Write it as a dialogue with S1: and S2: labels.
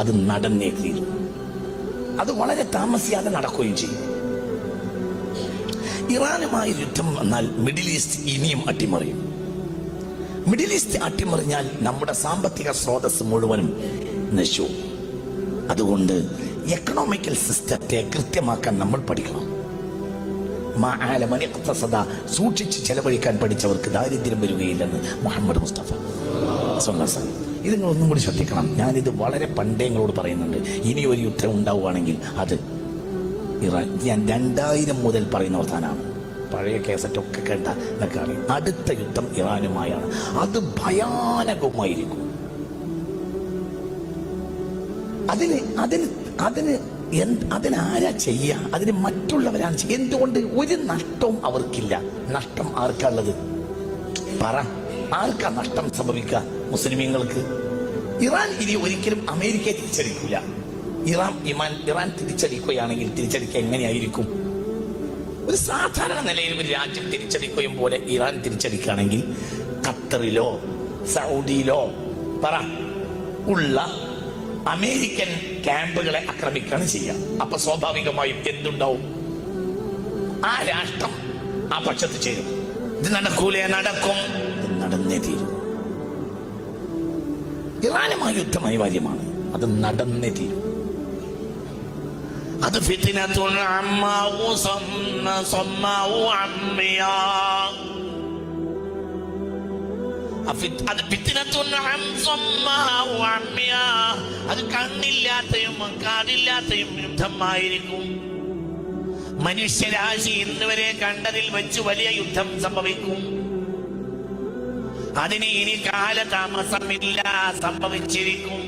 S1: അത് നടന്നേ തീരും. അത് വളരെ താമസിയാതെ നടക്കുകയും ചെയ്യും. ഇറാനുമായി യുദ്ധം വന്നാൽ മിഡിൽ ഈസ്റ്റ് ഇനിയും അട്ടിമറിയും. മിഡിൽ ഈസ്റ്റ് അട്ടിമറിഞ്ഞാൽ നമ്മുടെ സാമ്പത്തിക സ്രോതസ് മുഴുവനും നശിച്ചു. അതുകൊണ്ട് എക്കണോമിക്കൽ സിസ്റ്റത്തെ കൃത്യമാക്കാൻ നമ്മൾ പഠിക്കണം. സൂക്ഷിച്ച് ചെലവഴിക്കാൻ പഠിച്ചവർക്ക് ദാരിദ്ര്യം വരികയില്ലെന്ന് മുഹമ്മദ് മുസ്തഫ സ്വല്ലല്ലാഹു. ഇത് നിങ്ങൾ ഒന്നും കൂടി ശ്രദ്ധിക്കണം. ഞാനിത് വളരെ പണ്ടേ നിങ്ങളോട് പറയുന്നുണ്ട്. ഇനി ഒരു യുദ്ധം ഉണ്ടാവുകയാണെങ്കിൽ അത് ഇറാൻ. ഞാൻ 2000 മുതൽ പറയുന്ന വർത്താനാണ്. പഴയ കേസറ്റൊക്കെ കേട്ട എന്നൊക്കെ അറിയാം. അടുത്ത യുദ്ധം ഇറാനുമായാണ്. അത് ഭയാനകമായിരിക്കും. അതിനാരാ ചെയ്യുക? അതിന് മറ്റുള്ളവരാണ് ചെയ്യുക. എന്തുകൊണ്ട്? ഒരു നഷ്ടവും അവർക്കില്ല. നഷ്ടം ആർക്കുള്ളത്? പറ, ആർക്കാ നഷ്ടം സംഭവിക്കുക? മുസ്ലിമീങ്ങൾക്ക്. ഇറാൻ ഇനി ഒരിക്കലും അമേരിക്കയെ തിരിച്ചടിക്കില്ല. ഇറാൻ തിരിച്ചടിക്കുകയാണെങ്കിൽ തിരിച്ചടിക്കുക എങ്ങനെയായിരിക്കും? ഒരു സാധാരണ നിലയിൽ ഒരു രാജ്യം തിരിച്ചടിക്കുകയും പോലെ ഇറാൻ തിരിച്ചടിക്കുകയാണെങ്കിൽ ഖത്തറിലോ സൗദിയിലോ പറ ഉള്ള അമേരിക്കൻ ക്യാമ്പുകളെ ആക്രമിക്കുകയാണ് ചെയ്യുക. അപ്പൊ സ്വാഭാവികമായും എന്തുണ്ടാവും? ആ രാഷ്ട്രം ആ പക്ഷത്ത് ചേരും. ഇത് നടക്കൂലേ? നടക്കും. നടന്നേ തീരും. ഇറാനുമായി യുദ്ധം അനിവാര്യമാണ്. അത് നടന്നേ തീരും. അത് ഫിത്നത്തുൻ അമ്മാഉ സമ്മാഉ അമ്മിയാ. അത് കണ്ണില്ലാത്തയും കാതില്ലാത്തയും യുദ്ധമായിരിക്കും. മനുഷ്യരാശി ഇന്നുവരെ കണ്ടതിൽ വെച്ച് വലിയ യുദ്ധം സംഭവിക്കും. അതിന് ഇനി കാലതാമസമില്ല. സംഭവിച്ചിരിക്കും.